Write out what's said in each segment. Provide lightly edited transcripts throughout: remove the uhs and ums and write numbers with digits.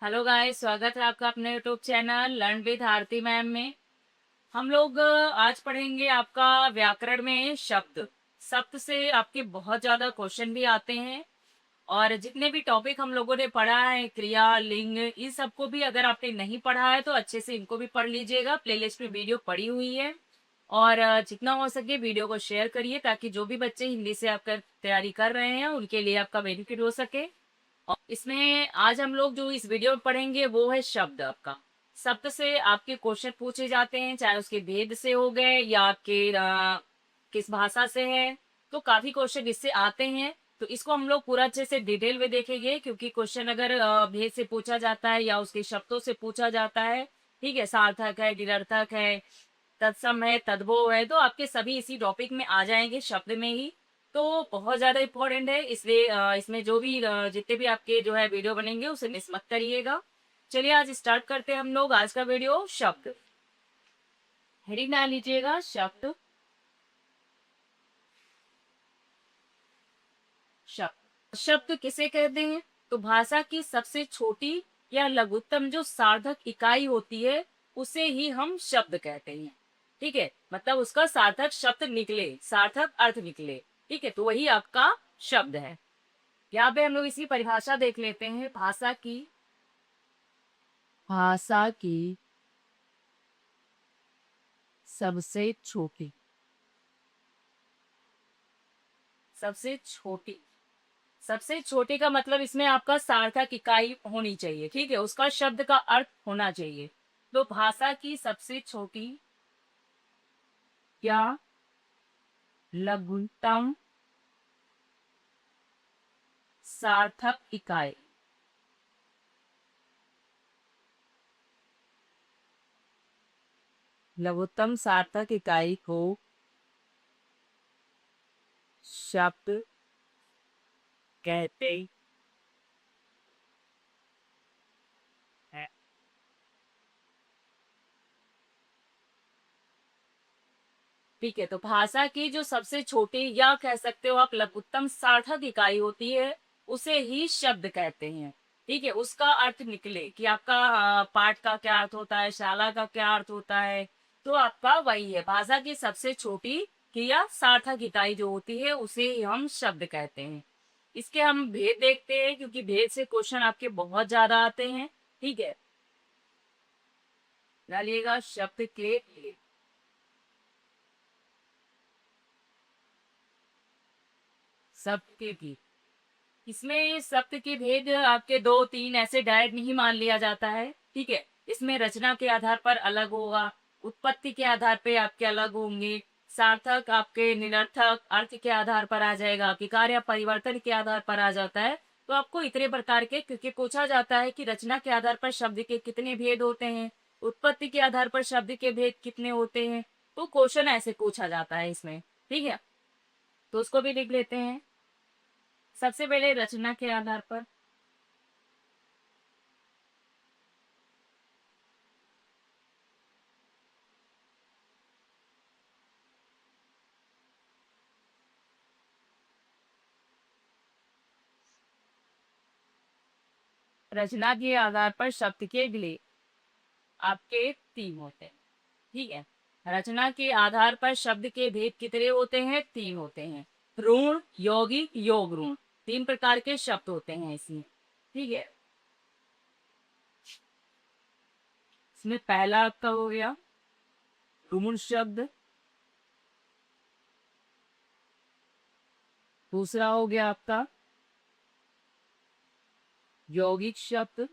Hello guys, स्वागत है आपका अपने YouTube channel learn with Aarti ma'am में। हम लोग आज पढ़ेंगे आपका व्याकरण में शब्द। शब्द से आपके बहुत ज़्यादा क्वेश्चन भी आते हैं। और जितने भी टॉपिक हम लोगों ने पढ़ा है, क्रिया, लिंग, इन सबको भी अगर आपने नहीं पढ़ा है तो अच्छे से इनको भी पढ़ लीजिएगा। प्लेलिस्ट में वीडियो पड़ी हुई है। और जितना हो सके वीडियो को शेयर करिए ताकि जो भी बच्चे हिंदी से आपका तैयारी कर रहे हैं उनके लिए आपका बेनिफिट हो सके। और इसमें आज हम लोग जो इस वीडियो में पढ़ेंगे वो है शब्द। आपका शब्द से आपके क्वेश्चन पूछे जाते हैं, चाहे उसके भेद से हो गए या आपके किस भाषा से है। तो काफी क्वेश्चन इससे आते हैं। तो इसको हम लोग पूरा अच्छे से डिटेल में देखेंगे, क्योंकि क्वेश्चन अगर भेद से पूछा जाता है या उसके शब्दों से पूछा जाता है, ठीक है, सार्थक है, निरर्थक है, तत्सम है, तद्भव है, तो आपके सभी इसी टॉपिक में आ जाएंगे, शब्द में ही। तो बहुत ज्यादा इम्पोर्टेंट है, इसलिए इसमें जो भी जितने भी आपके जो है वीडियो बनेंगे उसे मिस मत करिएगा। चलिए आज स्टार्ट करते हैं हम लोग आज का वीडियो। शब्द हेडिंग डाल लीजिएगा, शब्द। शब्द शब्द किसे कहते हैं? तो भाषा की सबसे छोटी या लघुत्तम जो सार्थक इकाई होती है उसे ही हम शब्द कहते हैं। ठीक है, मतलब उसका सार्थक शब्द निकले, सार्थक अर्थ निकले। ठीक है, तो वही आपका शब्द है। यहाँ पे हम लोग इसकी परिभाषा देख लेते हैं। भाषा की सबसे छोटी, सबसे छोटी, सबसे छोटी का मतलब इसमें आपका सार्थक इकाई होनी चाहिए। ठीक है, उसका शब्द का अर्थ होना चाहिए। तो भाषा की सबसे छोटी या लघुतम सार्थक इकाई, लघुत्तम सार्थक इकाई को शब्द कहते हैं। ठीक है, तो भाषा की जो सबसे छोटी या कह सकते हो आप लघुत्तम सार्थक इकाई होती है उसे ही शब्द कहते हैं। ठीक है, उसका अर्थ निकले कि आपका पाठ का क्या अर्थ होता है, शाला का क्या अर्थ होता है, तो आपका वही है भाषा की सबसे छोटी की या सार्थक इकाई जो होती है उसे ही हम शब्द कहते हैं। इसके हम भेद देखते हैं, क्योंकि भेद से क्वेश्चन आपके बहुत ज्यादा आते हैं। ठीक है, डालिएगा शब्द के भेद। शब्द के भेद, इसमें शब्द के भेद आपके दो तीन ऐसे डायरेक्ट नहीं मान लिया जाता है। ठीक है, इसमें रचना के आधार पर अलग होगा, उत्पत्ति के आधार पे आपके अलग होंगे, सार्थक आपके निरर्थक अर्थ के आधार पर आ जाएगा, विकार या परिवर्तन के आधार पर आ जाता है। तो आपको इतने प्रकार के, क्योंकि पूछा जाता है कि रचना के आधार पर शब्द के कितने भेद होते हैं, उत्पत्ति के आधार पर शब्द के भेद कितने होते हैं, तो क्वेश्चन ऐसे पूछा जाता है इसमें। ठीक है, तो उसको भी लिख लेते हैं। सबसे पहले रचना के आधार पर, रचना के आधार पर शब्द के विलेय आपके तीन होते हैं। ठीक है, रचना के आधार पर शब्द के भेद कितने होते हैं? तीन होते हैं। ऋण, यौगिक, योग ऋण, तीन प्रकार के शब्द होते हैं इसमें। ठीक है, इसमें पहला आपका हो गया ऋण शब्द, दूसरा हो गया आपका यौगिक शब्द,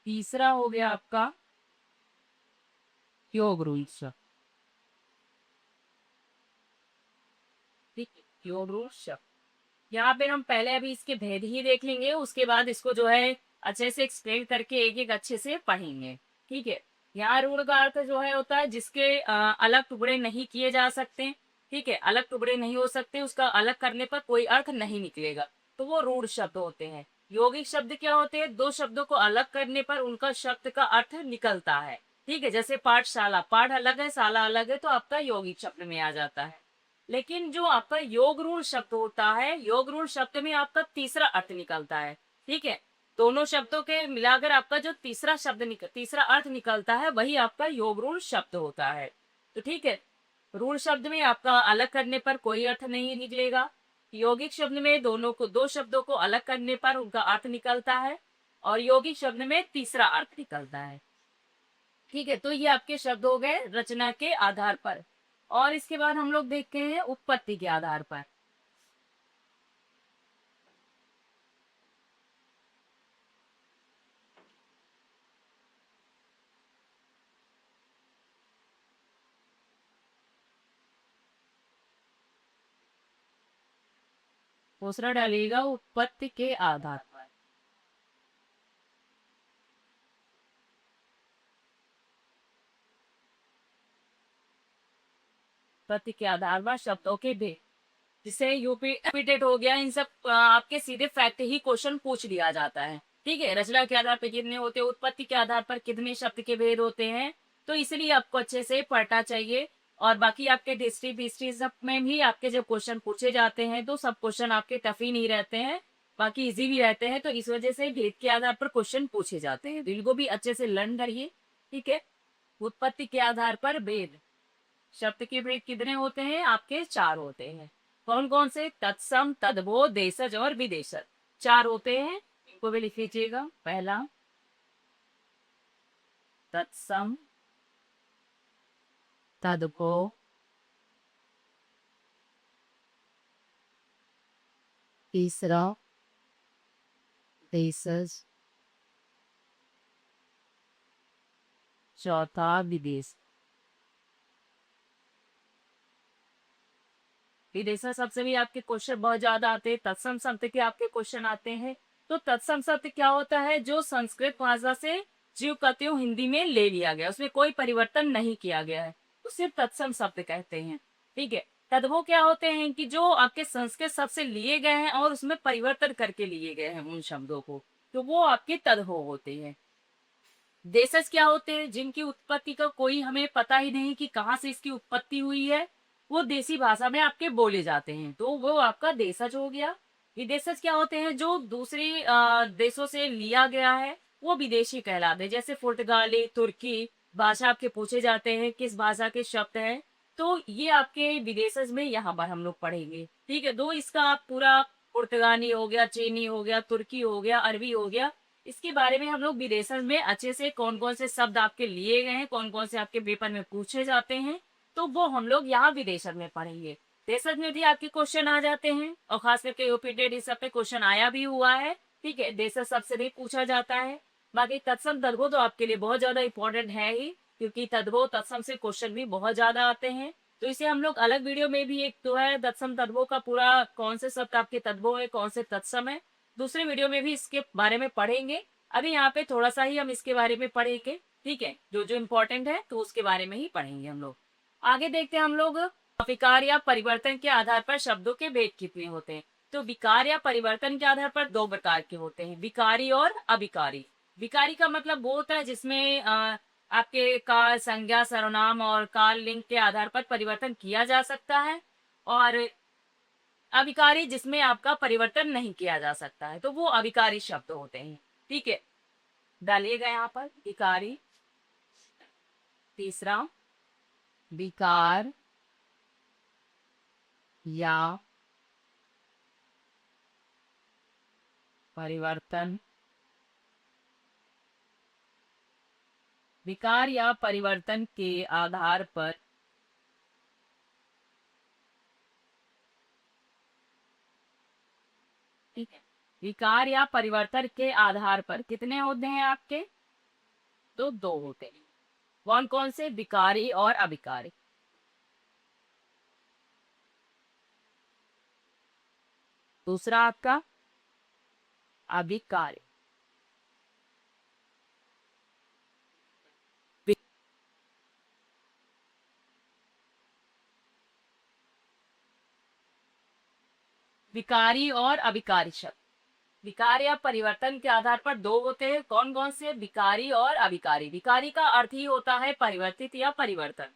तीसरा हो गया आपका योग ऋण शब्द। ठीक है, योग ऋण शब्द। यहाँ पे हम पहले अभी इसके भेद ही देख लेंगे, उसके बाद इसको जो है अच्छे से एक्सप्लेन करके एक एक अच्छे से पढ़ेंगे। ठीक है, यहाँ ऋण का अर्थ जो है होता है जिसके अलग टुकड़े नहीं किए जा सकते। ठीक है, अलग टुकड़े नहीं हो सकते, उसका अलग करने पर कोई अर्थ नहीं निकलेगा, तो वो ऋण शब्द होते हैं। यौगिक शब्द क्या होते हैं? दो शब्दों को अलग करने पर उनका शब्द का अर्थ निकलता है। ठीक है, जैसे पाठशाला, पाठ अलग है, शाला अलग है, तो आपका यौगिक शब्द में आ जाता है। लेकिन जो आपका योग रूढ़ शब्द होता है, योग रूढ़ शब्द में आपका तीसरा अर्थ निकलता है। ठीक है, दोनों शब्दों के मिलाकर आपका जो तीसरा अर्थ निकलता है वही आपका योग रूढ़ शब्द होता है। तो ठीक है, रूढ़ शब्द में आपका अलग करने पर कोई अर्थ नहीं निकलेगा। यौगिक शब्द में दोनों को, दो शब्दों को अलग करने पर उनका अर्थ निकलता है, और यौगिक शब्द में तीसरा अर्थ निकलता है। ठीक है, तो ये आपके शब्द हो गए रचना के आधार पर। और इसके बाद हम लोग देखते हैं उत्पत्ति के आधार पर। दूसरा डालिएगा उत्पत्ति के आधार पर। उत्पत्ति के आधार पर शब्दों के भेद, जिसे यूपी रिपीटेड हो गया, इन सब आपके सीधे फैक्ट ही क्वेश्चन पूछ लिया जाता है। ठीक है, रचना के आधार पर कितने होते हैं, उत्पत्ति के आधार पर कितने शब्द के भेद होते हैं, तो इसलिए आपको अच्छे से पढ़ना चाहिए। और बाकी आपके हिस्ट्री सब में भी आपके जब क्वेश्चन पूछे जाते हैं तो सब क्वेश्चन आपके टफ ही नहीं रहते हैं, बाकी इजी भी रहते हैं। तो इस वजह से भेद के आधार पर क्वेश्चन पूछे जाते हैं, तो इनको भी अच्छे से लर्न करिए। ठीक है, उत्पत्ति के आधार पर भेद, शब्द के भेद कितने होते हैं आपके, चार होते हैं। कौन कौन से, तत्सम, तद्भव, देशज और विदेशज, चार होते हैं। इनको भी लिख लीजिएगा। पहला तत्सम, तद्भव, तीसरा देशज, चौथा विदेश। विदेशा शब्द से भी आपके क्वेश्चन बहुत ज्यादा आते हैं। तत्सम शब्द के आपके क्वेश्चन आते हैं। तो तत्सम शब्द क्या होता है, जो संस्कृत भाषा से जीव कहते हो हिंदी में ले लिया गया, उसमें कोई परिवर्तन नहीं किया गया है, तो सिर्फ तत्सम शब्द कहते हैं। ठीक है, तद्भव क्या होते हैं कि जो आपके संस्कृत शब्द से लिए गए हैं और उसमें परिवर्तन करके लिए गए हैं उन शब्दों को, तो वो आपके तद्भव होते हैं। देशज क्या होते हैं, जिनकी उत्पत्ति का कोई हमें पता ही नहीं कि कहाँ से इसकी उत्पत्ति हुई है, वो देसी भाषा में आपके बोले जाते हैं, तो वो आपका देशज हो गया। विदेशज क्या होते हैं, जो दूसरी देशों से लिया गया है, वो विदेशी कहलाते हैं। जैसे पुर्तगाली, तुर्की भाषा आपके पूछे जाते हैं, किस भाषा के शब्द हैं, तो ये आपके विदेशज में यहाँ पर हम लोग पढ़ेंगे। ठीक है, दो इसका आप पूरा पुर्तगाली हो गया, चीनी हो गया, तुर्की हो गया, अरबी हो गया, इसके बारे में हम लोग विदेशज में अच्छे से कौन कौन से शब्द आपके लिए गए हैं, कौन कौन से आपके पेपर में पूछे जाते हैं, तो वो हम लोग यहाँ विदेशज में पढ़ेंगे। देशज में भी आपके क्वेश्चन आ जाते हैं, और खास करके यूपीटेड इस सब पे क्वेश्चन आया भी हुआ है। ठीक है, देशज सबसे भी पूछा जाता है। बाकी तत्सम तद्भव तो आपके लिए बहुत ज्यादा इंपॉर्टेंट है ही, क्योंकि तद्भव तत्सम से क्वेश्चन भी बहुत ज्यादा आते हैं। तो इसे हम लोग अलग वीडियो में भी, एक तो है तत्सम तद्भव का पूरा कौन से शब्द आपके तद्भव है, कौन से तत्सम है, दूसरे वीडियो में भी इसके बारे में पढ़ेंगे। अभी यहाँ पे थोड़ा सा ही हम इसके बारे में पढ़ेंगे। ठीक है, जो जो इम्पोर्टेंट है तो उसके बारे में ही पढ़ेंगे हम लोग। आगे देखते हैं हम लोग विकार या परिवर्तन के आधार पर शब्दों के भेद कितने होते हैं। तो विकार या परिवर्तन के आधार पर दो प्रकार के होते हैं, विकारी और अविकारी। विकारी का मतलब वो होता है जिसमें आपके काल, संज्ञा, सर्वनाम और काल, लिंग के आधार पर परिवर्तन किया जा सकता है। और अविकारी जिसमें आपका परिवर्तन नहीं किया जा सकता है, तो वो अविकारी शब्द होते हैं। ठीक है, डालिएगा यहाँ पर विकारी। तीसरा विकार या परिवर्तन, विकार या परिवर्तन के आधार पर ठीक है, विकार या परिवर्तन के आधार पर कितने होते हैं आपके, तो दो होते हैं। कौन कौन से, विकारी और अविकारी। दूसरा आपका अविकारी। विकारी और अविकारी शब्द, विकार या परिवर्तन के आधार पर दो होते हैं। कौन कौन से, विकारी और अविकारी। विकारी का अर्थ ही होता है परिवर्तित या परिवर्तन।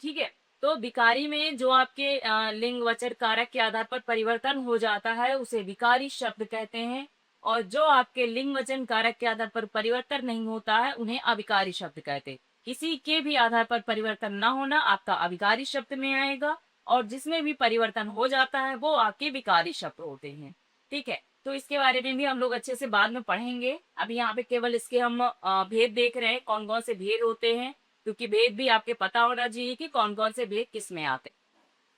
ठीक है, तो विकारी में जो आपके लिंग वचन कारक के आधार पर परिवर्तन हो जाता है उसे विकारी शब्द कहते हैं, और जो आपके लिंग वचन कारक के आधार पर परिवर्तन नहीं होता है उन्हें अविकारी शब्द कहते हैं। किसी के भी आधार पर परिवर्तन ना होना आपका अविकारी शब्द में आएगा, और जिसमें भी परिवर्तन हो जाता है वो आपके विकारी शब्द होते हैं। ठीक है, तो इसके बारे में भी हम लोग अच्छे से बाद में पढ़ेंगे। अभी यहाँ पे केवल इसके हम भेद देख रहे हैं, कौन कौन से भेद होते हैं, क्योंकि भेद भी आपके पता होना चाहिए कि कौन कौन से भेद किस में आते हैं।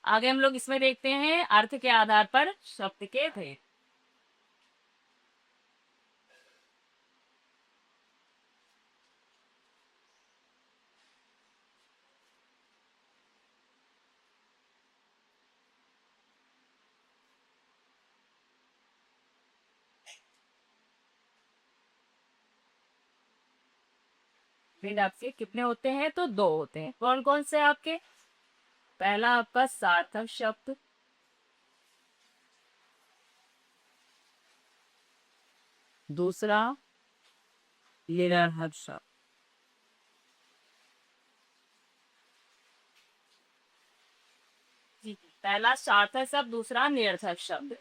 आगे हम लोग इसमें देखते हैं अर्थ के आधार पर शब्द के भेद। भेद आपके कितने होते हैं? तो दो होते हैं। कौन कौन से आपके? पहला आपका सार्थक शब्द, दूसरा निरर्थक शब्द। जी, पहला सार्थक शब्द, दूसरा निरर्थक शब्द।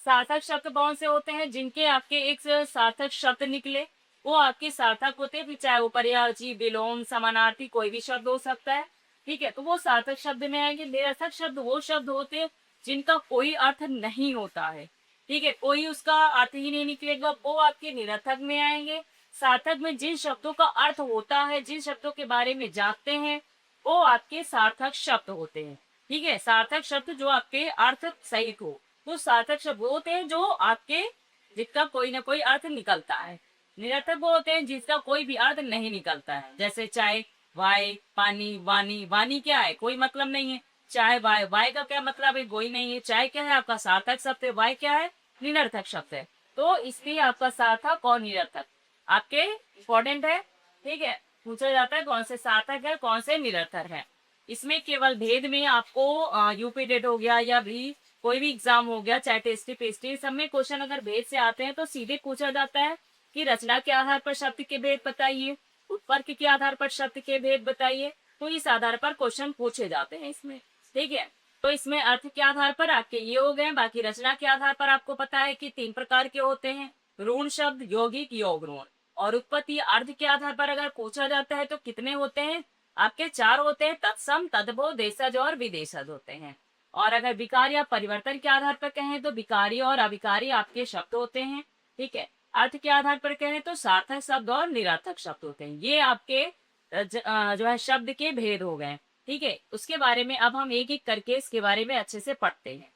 सार्थक शब्द कौन से होते हैं? जिनके आपके एक से सार्थक शब्द निकले वो आपके सार्थक होते हैं, फिर चाहे वो पर्यायवाची, विलोम, समानार्थी कोई भी शब्द हो सकता है। ठीक है, तो वो सार्थक शब्द में आएंगे। निरर्थक शब्द वो शब्द होते हैं जिनका कोई अर्थ नहीं होता है। ठीक है, कोई उसका अर्थ ही नहीं निकलेगा, वो आपके निरर्थक में आएंगे। सार्थक में जिन शब्दों का अर्थ होता है, जिन शब्दों के बारे में जानते हैं, वो आपके सार्थक शब्द होते हैं। ठीक है, सार्थक शब्द जो आपके अर्थ सहित हो, तो सार्थक शब्द वो होते हैं जो आपके जिसका कोई ना कोई अर्थ निकलता है। निरर्थक वो होते हैं जिसका कोई भी अर्थ नहीं निकलता है। जैसे चाय, वाय, पानी, वाणी। वाणी क्या है? कोई मतलब नहीं है। चाय, वाय, वाय का क्या मतलब है? कोई नहीं है। चाय क्या है? आपका सार्थक शब्द है। वाय क्या है? निरर्थक शब्द है। तो इसलिए आपका सार्थक और निरर्थक आपके इंपॉर्टेंट है। ठीक है, पूछा जाता है कौन से सार्थक है कौन से निरर्थक है। इसमें केवल भेद में आपको यूपी टेट हो गया या भी कोई भी एग्जाम हो गया, चाहे टेस्टी पेस्टी, सब में क्वेश्चन अगर भेद से आते हैं तो सीधे पूछा जाता है कि रचना के आधार पर शब्द के भेद बताइए, उत्पर्क के आधार पर शब्द के भेद बताइए। तो इस आधार पर क्वेश्चन पूछे जाते हैं इसमें। ठीक है, तो इसमें अर्थ के आधार पर आपके ये हो गए। बाकी रचना के आधार पर आपको पता है कि 3 प्रकार के होते हैं, ऋण शब्द, यौगिक, योग ऋण। और उत्पत्ति अर्थ के आधार पर अगर पूछा जाता है तो कितने होते हैं? आपके 4 होते हैं, तत्सम, तद्भव, देशज और विदेशज होते हैं। और अगर विकार या परिवर्तन के आधार पर कहें तो विकारी और अविकारी आपके शब्द होते हैं। ठीक है, अर्थ के आधार पर कहें तो सार्थक शब्द और निरर्थक शब्द होते हैं। ये आपके जो है शब्द के भेद हो गए। ठीक है, उसके बारे में अब हम एक एक करके इसके बारे में अच्छे से पढ़ते हैं।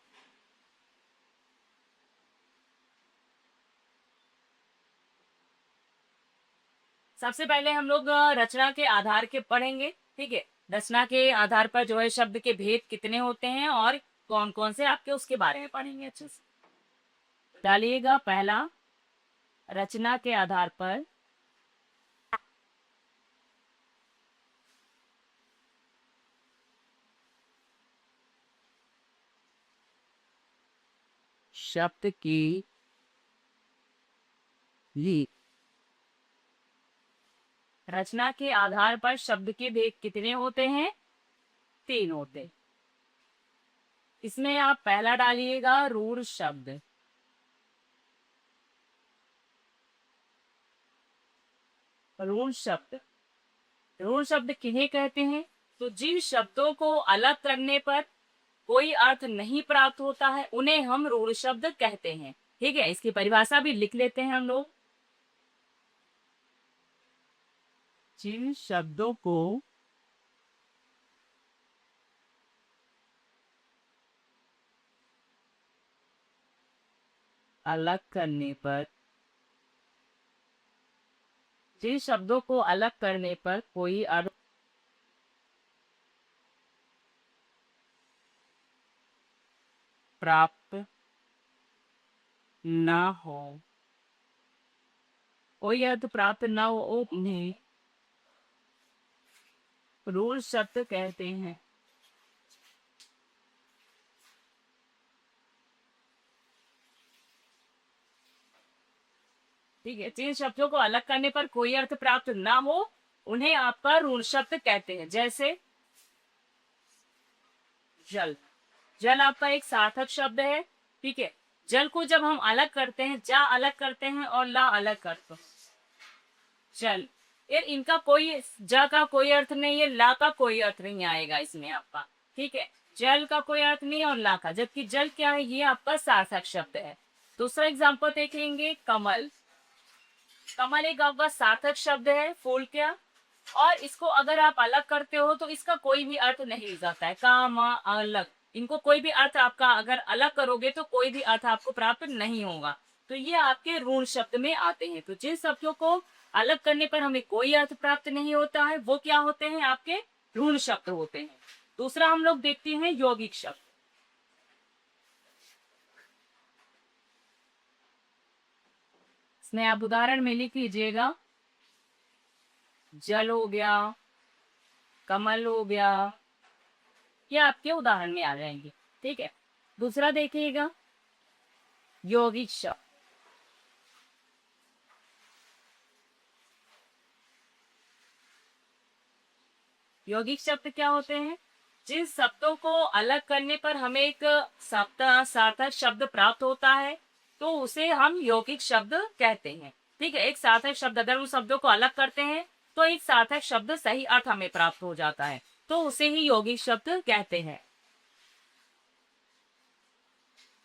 सबसे पहले हम लोग रचना के आधार के पढ़ेंगे। ठीक है, रचना के आधार पर जो है शब्द के भेद कितने होते हैं और कौन कौन से आपके उसके बारे में पढ़ेंगे अच्छे से। डालिएगा पहला, रचना के आधार पर शब्द की ली। रचना के आधार पर शब्द के भेद कितने होते हैं? 3 होते हैं। इसमें आप पहला डालिएगा रूढ़ शब्द। ऋण शब्द, ऋण शब्द किन्हें कहते हैं? तो जिन शब्दों को अलग करने पर कोई अर्थ नहीं प्राप्त होता है उन्हें हम ऋण शब्द कहते हैं। ठीक है, इसकी परिभाषा भी लिख लेते हैं हम लोग। जिन शब्दों को अलग करने पर, जिन शब्दों को अलग करने पर कोई अर्थ प्राप्त ना हो, कोई अर्थ प्राप्त ना हो, उन्हें ऋण शब्द कहते हैं। ठीक है, जिन शब्दों को अलग करने पर कोई अर्थ प्राप्त ना हो उन्हें आपका ऋण शब्द कहते हैं। जैसे जल। जल आपका एक सार्थक शब्द है। ठीक है, जल को जब हम अलग करते हैं, जा अलग करते हैं और ला अलग करते हैं, जल, यार इनका कोई, जा का कोई अर्थ नहीं है, ला का कोई अर्थ नहीं आएगा इसमें आपका। ठीक है, जल का कोई अर्थ नहीं और ला का, जबकि जल क्या है, ये आपका सार्थक शब्द है। दूसरा एग्जाम्पल देखेंगे, कमल। कमल एक आपका सार्थक शब्द है, फूल क्या, और इसको अगर आप अलग करते हो तो इसका कोई भी अर्थ नहीं जाता है, का मा अलग, इनको कोई भी अर्थ आपका अगर अलग करोगे तो कोई भी अर्थ आपको प्राप्त नहीं होगा। तो ये आपके ऋण शब्द में आते हैं। तो जिन शब्दों को अलग करने पर हमें कोई अर्थ प्राप्त नहीं होता है वो क्या होते हैं, आपके ऋण शब्द होते हैं। दूसरा हम लोग देखते हैं यौगिक शब्द। इसमें आप उदाहरण में लिख लीजिएगा, जल हो गया, कमल हो गया, ये आपके उदाहरण में आ जाएंगे। ठीक है, दूसरा देखिएगा, यौगिक शब्द। यौगिक शब्द क्या होते हैं, जिन शब्दों को अलग करने पर हमें एक सार्थक शब्द प्राप्त होता है तो उसे हम यौगिक शब्द कहते हैं। ठीक है, एक सार्थक शब्द अगर उन शब्दों को अलग करते हैं तो एक सार्थक शब्द सही अर्थ हमें प्राप्त हो जाता है, तो उसे ही यौगिक शब्द कहते हैं।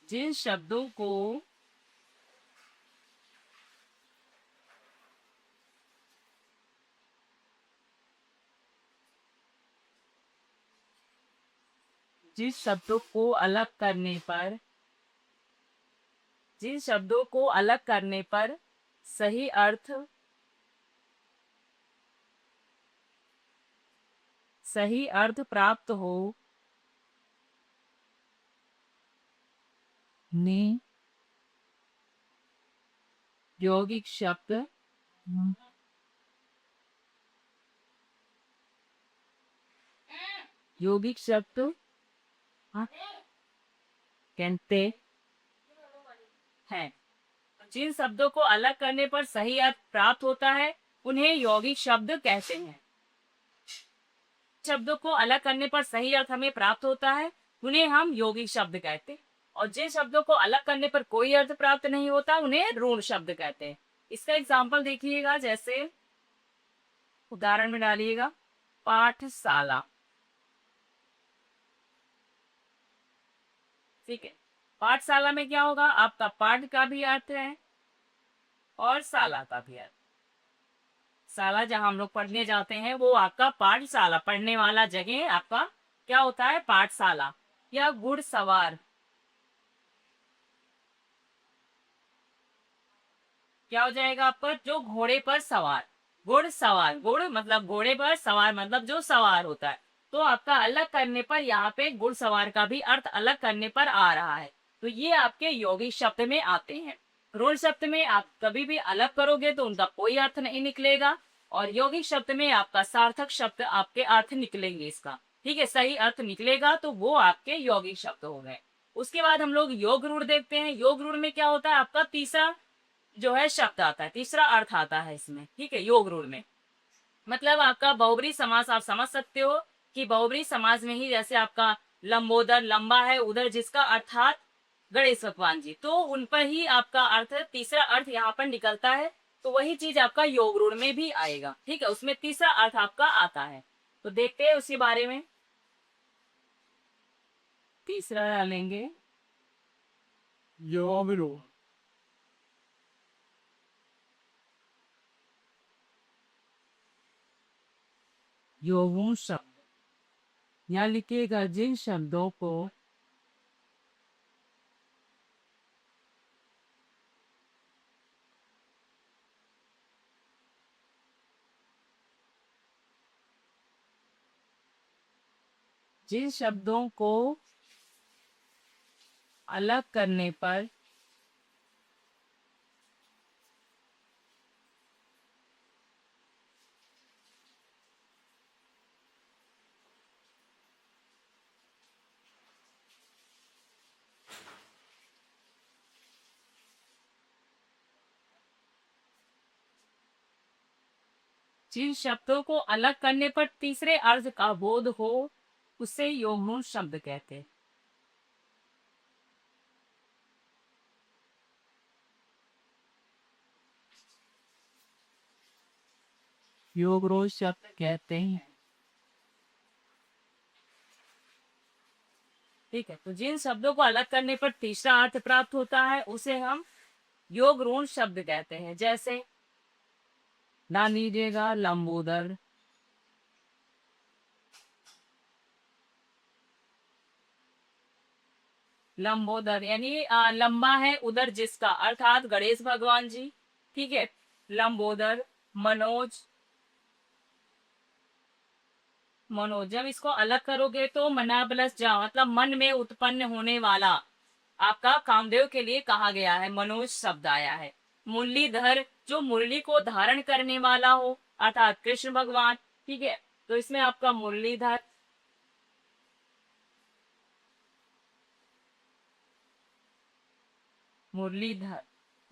जिन शब्दों को जिस शब्दों को अलग करने पर जिन शब्दों को अलग करने पर सही अर्थ प्राप्त हो ने यौगिक शब्द यौगिक शब्द हाँ, कहते हैं। जिन शब्दों को अलग करने पर सही अर्थ प्राप्त होता है उन्हें यौगिक शब्द कहते हैं। शब्दों को अलग करने पर सही अर्थ हमें प्राप्त होता है उन्हें हम यौगिक शब्द कहते हैं, और जिन शब्दों को अलग करने पर कोई अर्थ प्राप्त नहीं होता उन्हें ऋण शब्द कहते हैं। इसका एग्जाम्पल देखिएगा, जैसे उदाहरण में डालिएगा, पाठशाला। ठीक है, पाठशाला में क्या होगा, आपका पाठ का भी अर्थ है और शाला का भी अर्थ। शाला जहां हम लोग पढ़ने जाते हैं वो आपका पाठशाला, पढ़ने वाला जगह आपका क्या होता है, पाठशाला। या घुड़सवार, क्या हो जाएगा आपका, जो घोड़े पर सवार, घुड़सवार, गुड़ मतलब घोड़े पर, सवार मतलब जो सवार होता है। तो आपका अलग करने पर यहाँ पे घुड़सवार का भी अर्थ अलग करने पर आ रहा है। तो ये आपके यौगिक शब्द में आते हैं। ऋण शब्द में आप कभी भी अलग करोगे तो उनका कोई अर्थ नहीं निकलेगा, और यौगिक शब्द में आपका सार्थक शब्द आपके अर्थ निकलेंगे इसका। ठीक है, सही अर्थ निकलेगा तो वो आपके यौगिक शब्द हो गए। उसके बाद हम लोग योग ऋण देखते हैं। योग ऋण में क्या होता है, आपका तीसरा जो है शब्द आता है, तीसरा अर्थ आता है इसमें। ठीक है, योग रूढ़ में मतलब आपका बहुब्री समास, आप समझ सकते हो कि बहुब्री समाज में ही जैसे आपका लंबोदर, लंबा है उधर जिसका अर्थात गणेश भगवान जी, तो उन पर ही आपका अर्थ, तीसरा अर्थ यहाँ पर निकलता है। तो वही चीज आपका योग रूढ़ में भी आएगा। ठीक है, उसमें तीसरा अर्थ आपका आता है। तो देखते हैं उसी बारे में। तीसरा डालेंगे योग रूढ़। योगुण शब्द, यहाँ लिखिएगा, जिन शब्दों को जिन शब्दों को अलग करने पर जिन शब्दों को अलग करने पर तीसरे अर्थ का बोध हो उससे योग ऋण शब्द कहते हैं। योग ऋण शब्द कहते हैं। ठीक है, तो जिन शब्दों को अलग करने पर तीसरा अर्थ प्राप्त होता है उसे हम योग ऋण शब्द कहते हैं। जैसे ना लीजिएगा लंबोदर, लंबोदर यानी लंबा है उदर जिसका, अर्थात गणेश भगवान जी। ठीक है, लंबोदर। मनोज, मनोज जब इसको अलग करोगे तो मना प्लस जा, मतलब मन में उत्पन्न होने वाला आपका कामदेव के लिए कहा गया है, मनोज शब्द आया है। मुरलीधर, जो मुरली को धारण करने वाला हो, अर्थात कृष्ण भगवान। ठीक है, तो इसमें आपका मुरलीधर। मुरलीधर,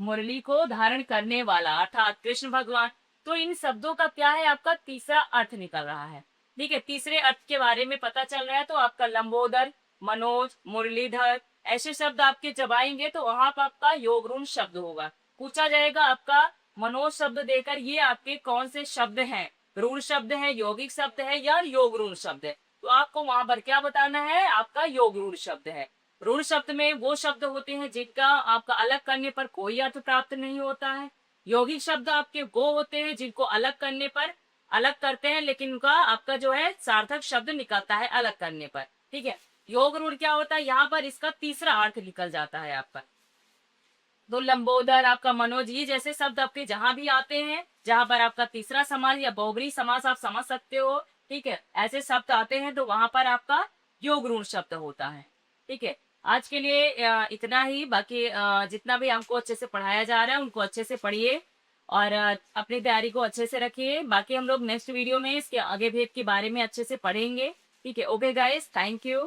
मुरली को धारण करने वाला अर्थात कृष्ण भगवान। तो इन शब्दों का क्या है, आपका तीसरा अर्थ निकल रहा है। ठीक है, तीसरे अर्थ के बारे में पता चल रहा है। तो आपका लंबोदर, मनोज, मुरलीधर ऐसे शब्द आपके जब आएंगे तो वहां पर आपका योग ऋण शब्द होगा। पूछा जाएगा आपका मनोज शब्द देकर ये आपके कौन से शब्द हैं, ऋण शब्द है, यौगिक शब्द है या योग ऋण शब्द है। तो आपको वहां पर क्या बताना है, आपका योग ऋण शब्द है। ऋण शब्द में वो शब्द होते हैं जिनका आपका अलग करने पर कोई अर्थ प्राप्त नहीं होता है। यौगिक शब्द आपके वो होते हैं जिनको अलग करने पर अलग करते हैं, लेकिन उनका आपका जो है सार्थक शब्द निकलता है अलग करने पर। ठीक है, योग ऋण क्या होता है, यहाँ पर इसका तीसरा अर्थ निकल जाता है आपका। तो लंबोदर, आपका मनोज, ये जैसे शब्द आपके जहां भी आते हैं, जहां पर आपका तीसरा समास या बहुब्री समास आप समझ सकते हो। ठीक है, ऐसे शब्द आते हैं तो वहां पर आपका योग ऋण शब्द होता है। ठीक है, आज के लिए इतना ही। बाकी जितना भी हमको अच्छे से पढ़ाया जा रहा है उनको अच्छे से पढ़िए और अपनी तैयारी को अच्छे से रखिए। बाकी हम लोग नेक्स्ट वीडियो में इसके आगे भेद के बारे में अच्छे से पढ़ेंगे। ठीक है, ओके गाइस, थैंक यू।